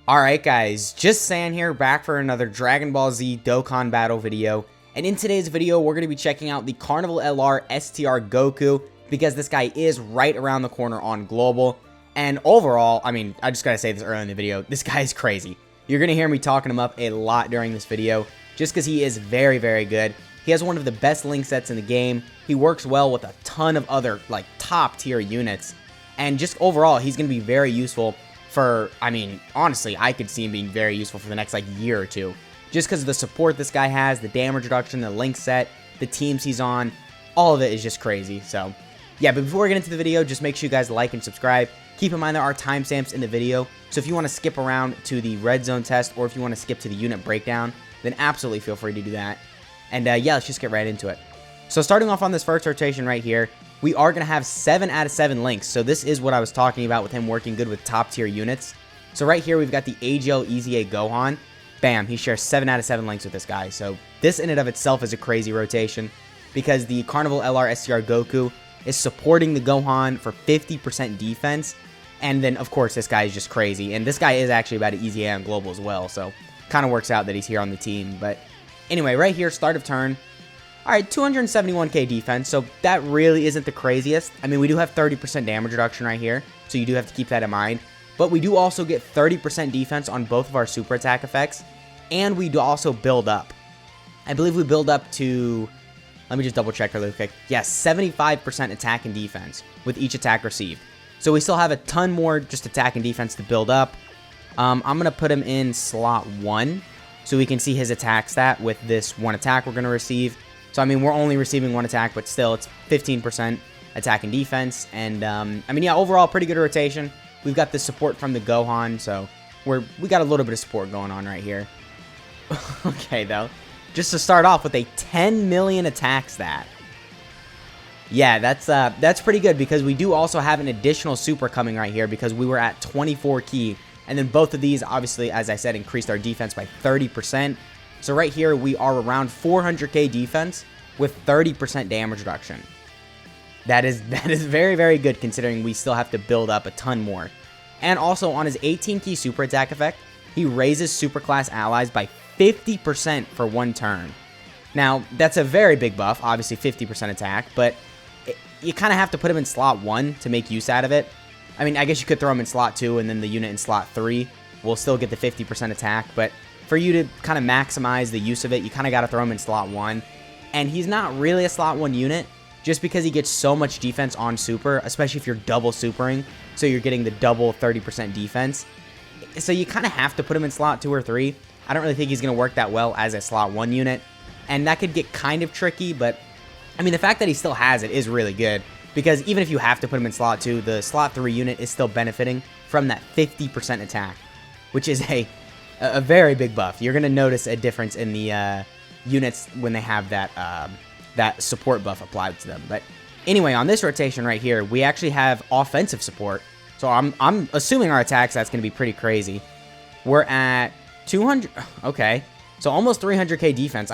Alright guys, just San here, back for another Dragon Ball Z Dokkan battle video. And in today's video, we're going to be checking out the Carnival LR STR Goku, because this guy is right around the corner on Global. And overall, I just gotta say this early in the video, this guy is crazy. You're going to hear me talking him up a lot during this video, just because he is very, very good. He has one of the best link sets in the game. He works well with a ton of other, top tier units. And just overall, he's going to be very useful for, honestly, I could see him being very useful for the next, year or two. Just because of the support this guy has, the damage reduction, the link set, the teams he's on, all of it is just crazy. So, yeah, but before we get into the video, just make sure you guys like and subscribe. Keep in mind there are timestamps in the video, so if you want to skip around to the red zone test, or if you want to skip to the unit breakdown, then absolutely feel free to do that. And yeah, let's just get right into it. So starting off on this first rotation right here, we are going to have 7 out of 7 links. So this is what I was talking about with him working good with top tier units. So right here, we've got the AGL EZA Gohan. Bam, he shares 7 out of 7 links with this guy. So this in and of itself is a crazy rotation, because the Carnival LR STR Goku is supporting the Gohan for 50% defense. And then, of course, this guy is just crazy. And this guy is actually about to EZA on Global as well. So kind of works out that he's here on the team. But anyway, right here, start of turn. Alright, 271k defense, so that really isn't the craziest. We do have 30% damage reduction right here, so you do have to keep that in mind. But we do also get 30% defense on both of our super attack effects, and we do also build up. I believe we build up to, let me just double check really quick. Yes, 75% attack and defense with each attack received. So we still have a ton more just attack and defense to build up. I'm going to put him in slot 1, so we can see his attack stat with this one attack we're going to receive. So, we're only receiving one attack, but still, it's 15% attack and defense. And, yeah, overall, pretty good rotation. We've got the support from the Gohan, so we got a little bit of support going on right here. Okay, though. Just to start off with a 10 million attack stat. Yeah, that's pretty good, because we do also have an additional super coming right here, because we were at 24 key. And then both of these, obviously, as I said, increased our defense by 30%. So right here, we are around 400k defense with 30% damage reduction. That is very, very good, considering we still have to build up a ton more. And also, on his 18-key super attack effect, he raises superclass allies by 50% for one turn. Now, that's a very big buff, obviously 50% attack, but you kind of have to put him in slot 1 to make use out of it. I guess you could throw him in slot 2, and then the unit in slot 3 will still get the 50% attack, but for you to kind of maximize the use of it, you kind of got to throw him in slot 1. And he's not really a slot 1 unit, just because he gets so much defense on super, especially if you're double supering, so you're getting the double 30% defense. So you kind of have to put him in slot 2 or 3. I don't really think he's going to work that well as a slot 1 unit, and that could get kind of tricky, but the fact that he still has it is really good, because even if you have to put him in slot 2, the slot 3 unit is still benefiting from that 50% attack, which is a very big buff. You're going to notice a difference in the units when they have that support buff applied to them. But anyway, on this rotation right here, we actually have offensive support. So I'm assuming our attack stat's going to be pretty crazy. We're at 200. Okay. So almost 300k defense.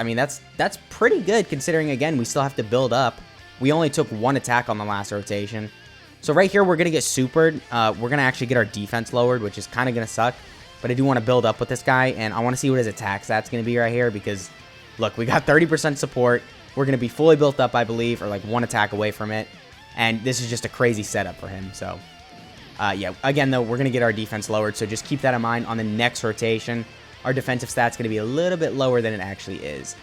That's pretty good, considering, again, we still have to build up. We only took one attack on the last rotation. So right here, we're going to get supered. We're going to actually get our defense lowered, which is kind of going to suck. But I do want to build up with this guy, and I want to see what his attack stat's going to be right here, because, look, we got 30% support. We're going to be fully built up, I believe, or one attack away from it. And this is just a crazy setup for him. So, yeah, again, though, we're going to get our defense lowered, so just keep that in mind. On the next rotation, our defensive stat's going to be a little bit lower than it actually is.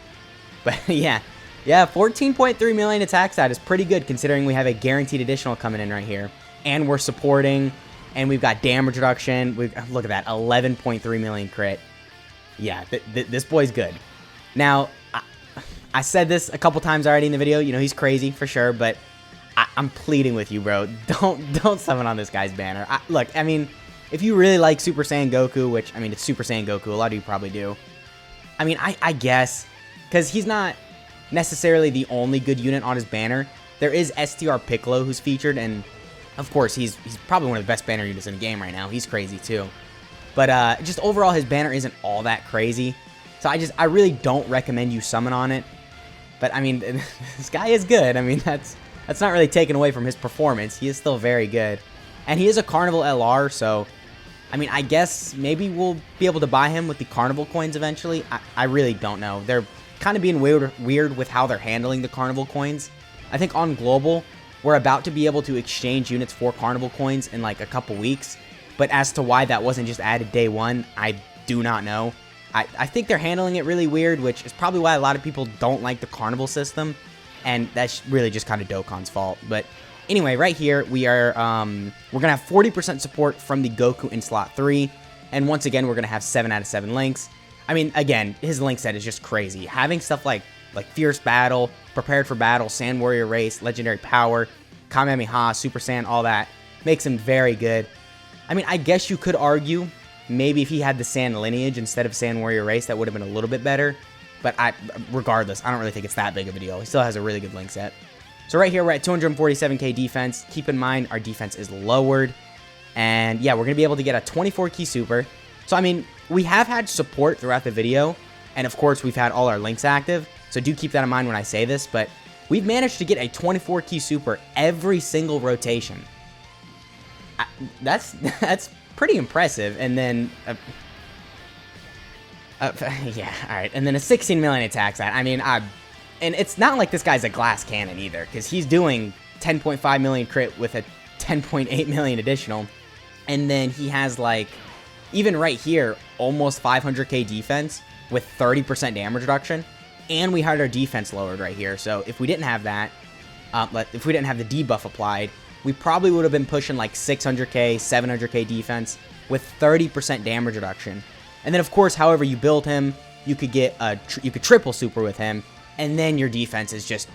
But, yeah, 14.3 million attack stat is pretty good, considering we have a guaranteed additional coming in right here. And we're supporting, and we've got damage reduction. Look at that, 11.3 million crit. Yeah, this boy's good. Now, I said this a couple times already in the video. He's crazy for sure, but I'm pleading with you, bro. Don't summon on this guy's banner. Look, if you really like Super Saiyan Goku, which, it's Super Saiyan Goku, a lot of you probably do. I guess, because he's not necessarily the only good unit on his banner. There is STR Piccolo who's featured, and of course, he's probably one of the best banner units in the game right now. He's crazy too. But just overall, his banner isn't all that crazy. So I really don't recommend you summon on it. But this guy is good. That's not really taken away from his performance. He is still very good. And he is a Carnival LR, so I mean, I guess maybe we'll be able to buy him with the Carnival coins eventually. I really don't know. They're kind of being weird with how they're handling the Carnival coins. I think on Global, we're about to be able to exchange units for Carnival coins in like a couple weeks. But as to why that wasn't just added day one, I do not know. I think they're handling it really weird, which is probably why a lot of people don't like the Carnival system. And that's really just kind of Dokkan's fault. But anyway, right here, we're going to have 40% support from the Goku in slot 3. And once again, we're going to have 7 out of 7 links. I mean, again, his link set is just crazy. Having stuff like Fierce Battle, Prepared for Battle, Sand Warrior Race, Legendary Power, Kamehameha, Super Saiyan, all that makes him very good. I mean, I guess you could argue maybe if he had the Sand Lineage instead of Sand Warrior Race, that would have been a little bit better. But regardless, I don't really think it's that big of a deal. He still has a really good link set. So right here, we're at 247k defense. Keep in mind, our defense is lowered. And yeah, we're going to be able to get a 24 key super. So, I mean, we have had support throughout the video. And of course, we've had all our links active. So do keep that in mind when I say this. But we've managed to get a 24 key super every single rotation. That's pretty impressive. And then... yeah, alright. And then a 16 million attack stat. I mean, and it's not like this guy's a glass cannon either, because he's doing 10.5 million crit with a 10.8 million additional. And then he has, like, even right here, almost 500k defense with 30% damage reduction. And we had our defense lowered right here. So if we didn't have that, if we didn't have the debuff applied, we probably would have been pushing like 600k, 700k defense with 30% damage reduction. And then, of course, however you build him, you could get you could triple super with him, and then your defense is just,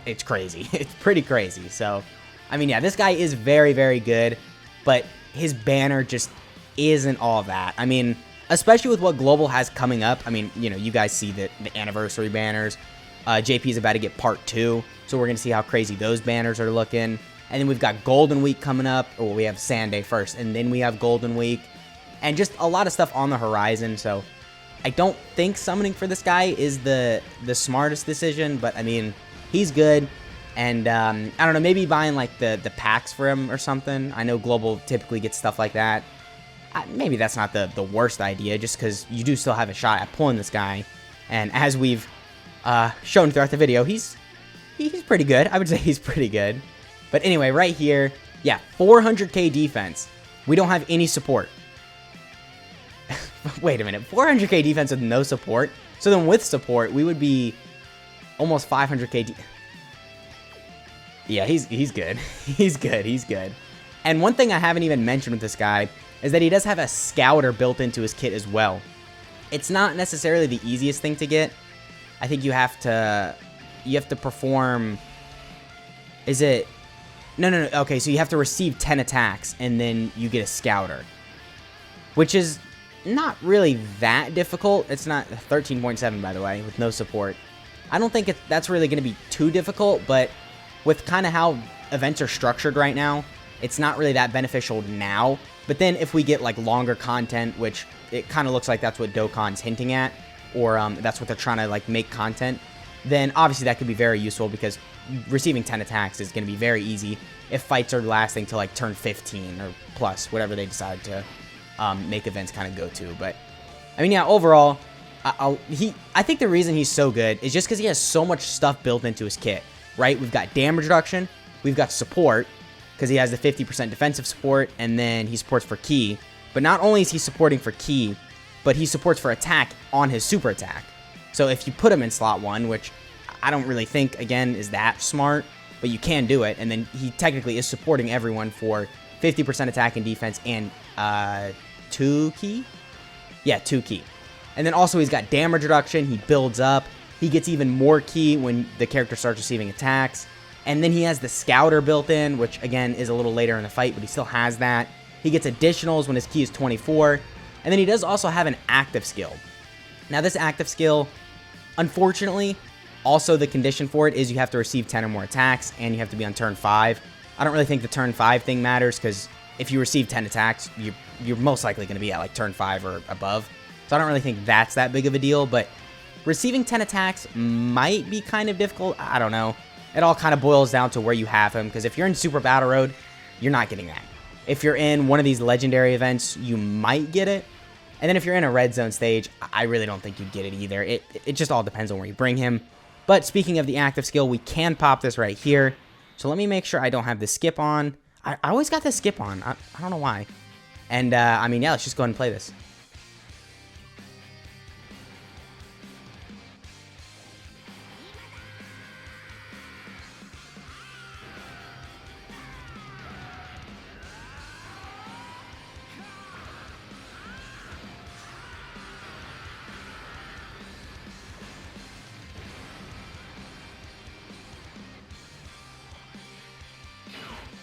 it's crazy. It's pretty crazy. So, I mean, yeah, this guy is very, very good, but his banner just isn't all that. I mean, especially with what Global has coming up. I mean, you know, you guys see the anniversary banners. JP is about to get part 2, so we're going to see how crazy those banners are looking. And then we've got Golden Week coming up, or we have Sunday first, and then we have Golden Week. And just a lot of stuff on the horizon, so I don't think summoning for this guy is the smartest decision, but I mean, he's good, and I don't know, maybe buying like the packs for him or something. I know Global typically gets stuff like that. Maybe that's not the worst idea, just because you do still have a shot at pulling this guy, and as we've shown throughout the video, he's pretty good. I would say he's pretty good. But anyway, right here, yeah, 400k defense. We don't have any support. Wait a minute, 400k defense with no support? So then with support, we would be almost 500k. Yeah, he's good. He's good. And one thing I haven't even mentioned with this guy is that he does have a scouter built into his kit as well. It's not necessarily the easiest thing to get. I think you have to perform, is it? No. Okay, so you have to receive 10 attacks and then you get a scouter, which is not really that difficult. It's not 13.7, by the way, with no support. I don't think that's really going to be too difficult, but with kind of how events are structured right now, it's not really that beneficial now. But then if we get like longer content, which it kind of looks like that's what Dokkan's hinting at, or that's what they're trying to like make content, then obviously that could be very useful, because receiving 10 attacks is going to be very easy if fights are lasting to like turn 15 or plus, whatever they decide to make events kind of go to. But I mean, yeah, overall, I think the reason he's so good is just because he has so much stuff built into his kit, right? We've got damage reduction, we've got support, because he has the 50% defensive support, and then he supports for ki. But not only is he supporting for ki, but he supports for attack on his super attack. So if you put him in slot 1, which I don't really think, again, is that smart, but you can do it, and then he technically is supporting everyone for 50% attack and defense and 2 ki? Yeah, 2 ki. And then also he's got damage reduction, he builds up, he gets even more ki when the character starts receiving attacks, and then he has the scouter built in, which again is a little later in the fight, but he still has that. He gets additionals when his ki is 24, and then he does also have an active skill. Now this active skill, unfortunately, also the condition for it is you have to receive 10 or more attacks, and you have to be on turn 5. I don't really think the turn 5 thing matters, because if you receive 10 attacks, you're most likely going to be at like turn 5 or above. So I don't really think that's that big of a deal, but receiving 10 attacks might be kind of difficult. I don't know. It all kind of boils down to where you have him, because if you're in Super Battle Road, you're not getting that. If you're in one of these legendary events, you might get it. And then if you're in a red zone stage, I really don't think you'd get it either. It just all depends on where you bring him. But speaking of the active skill, we can pop this right here. So let me make sure I don't have the skip on. I always got the skip on. I don't know why. And, I mean, yeah, let's just go ahead and play this.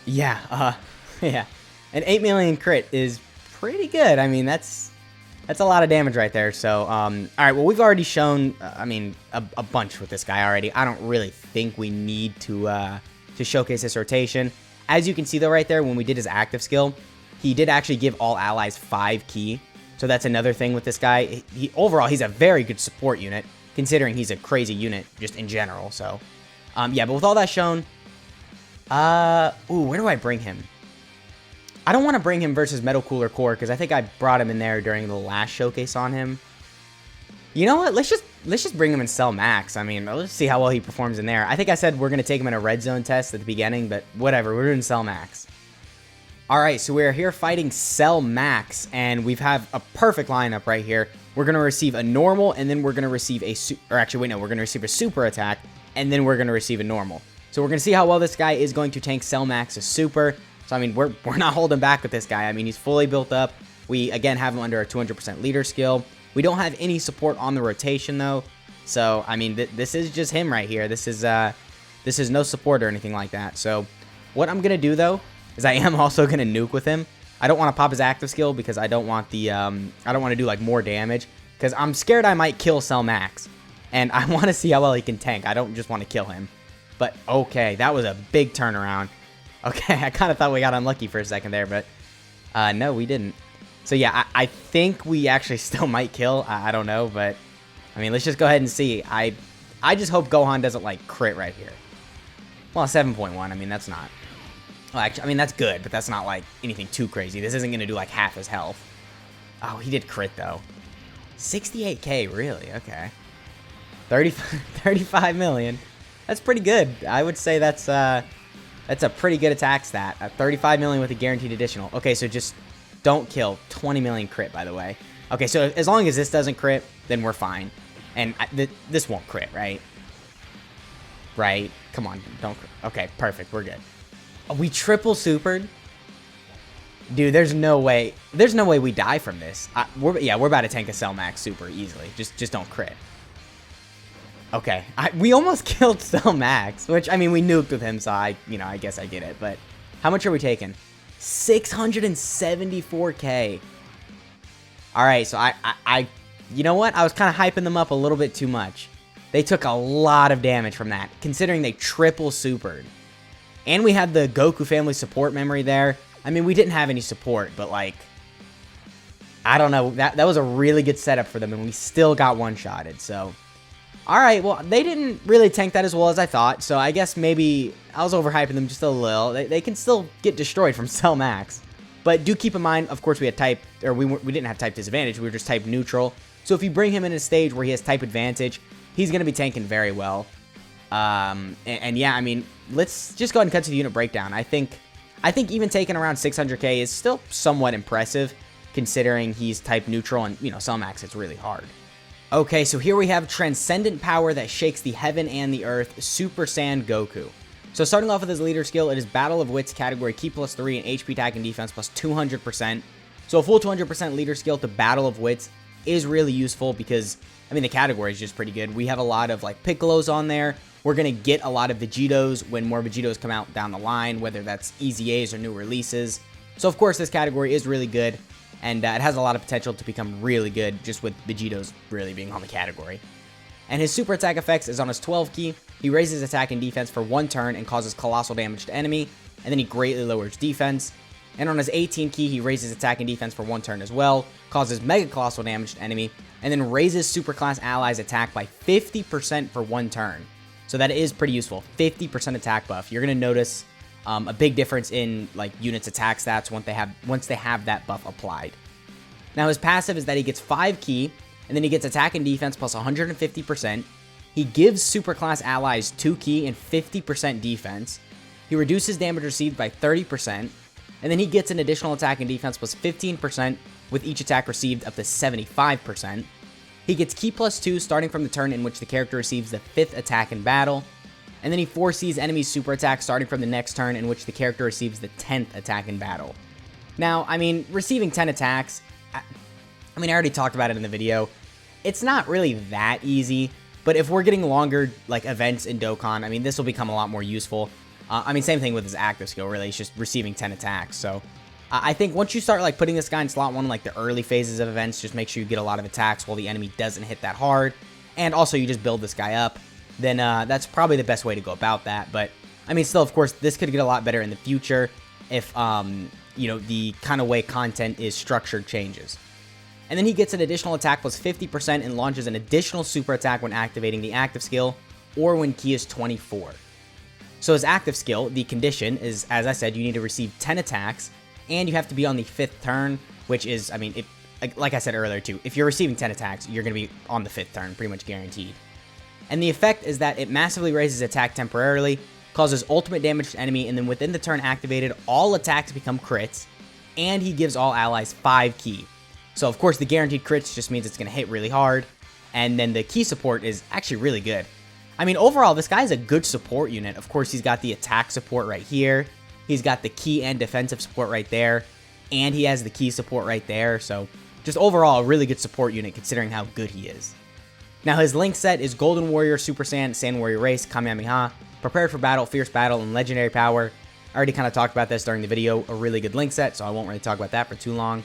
Yeah, yeah. An 8 million crit is pretty good. I mean, that's a lot of damage right there. So, all right, well, we've already shown, I mean, a bunch with this guy already. I don't really think we need to showcase this rotation. As you can see, though, right there, when we did his active skill, he did actually give all allies 5 ki. So that's another thing with this guy. Overall, he's a very good support unit, considering he's a crazy unit just in general. So, yeah, but with all that shown, ooh, where do I bring him? I don't want to bring him versus Metal Cooler Core because I think I brought him in there during the last showcase on him. You know what? Let's just bring him in Cell Max. I mean, let's see how well he performs in there. I think I said we're going to take him in a red zone test at the beginning, but whatever. We're doing Cell Max. All right, so we're here fighting Cell Max, and we have a perfect lineup right here. We're going to receive a normal, and then we're going to receive a we're going to receive a super attack, and then we're going to receive a normal. So we're going to see how well this guy is going to tank Cell Max's super. So, I mean, we're not holding back with this guy. I mean, he's fully built up. We, again, have him under a 200% leader skill. We don't have any support on the rotation, though. So, I mean, this is just him right here. This is no support or anything like that. So, what I'm going to do, though, is I am also going to nuke with him. I don't want to pop his active skill because I don't want the, I don't want to do, like, more damage. Because I'm scared I might kill Cell Max. And I want to see how well he can tank. I don't just want to kill him. But, okay, that was a big turnaround. Okay, I kind of thought we got unlucky for a second there, but no, we didn't. So, yeah, I think we actually still might kill. I don't know, but, I mean, let's just go ahead and see. I just hope Gohan doesn't, like, crit right here. Well, 7.1, I mean, that's not... Well, actually, I mean, that's good, but that's not, like, anything too crazy. This isn't going to do, like, half his health. Oh, he did crit, though. 68k, really? Okay. 35 million. That's pretty good. I would say that's a pretty good attack stat. 35 million with a guaranteed additional. Okay, so just don't kill. 20 million crit, by the way. Okay, so as long as this doesn't crit, then we're fine. And this won't crit, right? Right? Come on, don't crit. Okay, perfect. We're good. We triple supered? Dude, there's no way. There's no way we die from this. We're about to tank a Cell Max super easily. Just don't crit. Okay, we almost killed Cell Max, which, I mean, we nuked with him, so I guess I get it. But how much are we taking? 674k. All right, so you know what? I was kind of hyping them up a little bit too much. They took a lot of damage from that, considering they triple supered. And we had the Goku family support memory there. I mean, we didn't have any support, but, like, I don't know. That was a really good setup for them, and we still got one-shotted, so... Alright, well, they didn't really tank that as well as I thought, so I guess maybe I was overhyping them just a little. They can still get destroyed from Cell Max. But do keep in mind, of course, we had type, or we didn't have type disadvantage, we were just type neutral. So if you bring him in a stage where he has type advantage, he's going to be tanking very well. And yeah, I mean, let's just go ahead and cut to the unit breakdown. I think even taking around 600k is still somewhat impressive, considering he's type neutral and, Cell Max, it's really hard. Okay, so here we have Transcendent Power that shakes the heaven and the earth, Super Saiyan Goku. So starting off with his leader skill, it is Battle of Wits category Ki +3 and HP attack and defense plus 200%. So a full 200% leader skill to Battle of Wits is really useful because, I mean, the category is just pretty good. We have a lot of, like, Piccolos on there. We're going to get a lot of Vegetos when more Vegetos come out down the line, whether that's EZAs or new releases. So, of course, this category is really good. And it has a lot of potential to become really good just with Vegetos really being on the category. And his super attack effects is on his 12 ki. He raises attack and defense for 1 turn and causes colossal damage to enemy. And then he greatly lowers defense. And on his 18 ki, he raises attack and defense for 1 turn as well. Causes mega colossal damage to enemy. And then raises superclass allies attack by 50% for 1 turn. So that is pretty useful. 50% attack buff. You're going to notice A big difference in like units attack stats once they have that buff applied. Now his passive is that he gets 5 ki, and then he gets attack and defense plus 150%. He gives superclass allies 2 ki and 50% defense. He reduces damage received by 30%, and then he gets an additional attack and defense plus 15% with each attack received up to 75%. He gets ki plus 2 starting from the turn in which the character receives the 5th attack in battle, and then he foresees enemies' super attack starting from the next turn in which the character receives the 10th attack in battle. Now, I mean, receiving 10 attacks, I mean, I already talked about it in the video. It's not really that easy, but if we're getting longer, like, events in Dokkan, I mean, this will become a lot more useful. I mean, same thing with his active skill, really. It's just receiving 10 attacks. So, I think once you start, like, putting this guy in slot 1 in, like, the early phases of events, just make sure you get a lot of attacks while the enemy doesn't hit that hard. And also, you just build this guy up. Then, that's probably the best way to go about that. But, I mean, still, of course, this could get a lot better in the future if, you know, the kind of way content is structured changes. And then he gets an additional attack plus 50% and launches an additional super attack when activating the active skill or when ki is 24. So his active skill, the condition, is, as I said, you need to receive 10 attacks and you have to be on the 5th turn, which is, I mean, like I said earlier too, if you're receiving 10 attacks, you're going to be on the 5th turn, pretty much guaranteed. And the effect is that it massively raises attack temporarily, causes ultimate damage to enemy, and then within the turn activated, all attacks become crits, and he gives all allies 5 ki. So, of course, the guaranteed crits just means it's going to hit really hard, and then the ki support is actually really good. I mean, overall, this guy is a good support unit. Of course, he's got the attack support right here, he's got the ki and defensive support right there, and he has the ki support right there, so just overall, a really good support unit considering how good he is. Now, his link set is Golden Warrior, Super Saiyan, Saiyan Warrior Race, Kamehameha, Prepared for Battle, Fierce Battle, and Legendary Power. I already kind of talked about this during the video, a really good link set, so I won't really talk about that for too long.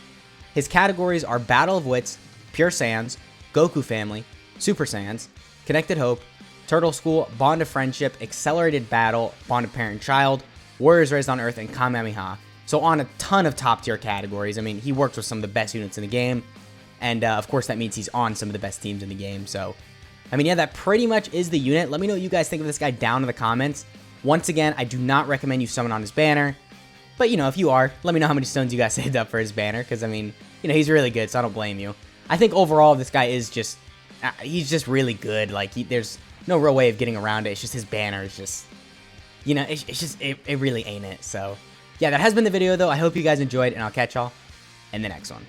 His categories are Battle of Wits, Pure Saiyans, Goku Family, Super Saiyans, Connected Hope, Turtle School, Bond of Friendship, Accelerated Battle, Bond of Parent-Child, Warriors Raised on Earth, and Kamehameha. So on a ton of top tier categories. I mean, he works with some of the best units in the game, and of course that means he's on some of the best teams in the game. So, I mean, yeah, that pretty much is the unit. Let me know what you guys think of this guy down in the comments. Once again, I do not recommend you summon on his banner. But, you know, if you are, let me know how many stones you guys saved up for his banner, because, I mean, you know, he's really good, so I don't blame you. I think overall, this guy is just, he's just really good. Like, there's no real way of getting around it. It's just his banner is just, you know, it really ain't it. So, yeah, that has been the video, though. I hope you guys enjoyed, and I'll catch y'all in the next one.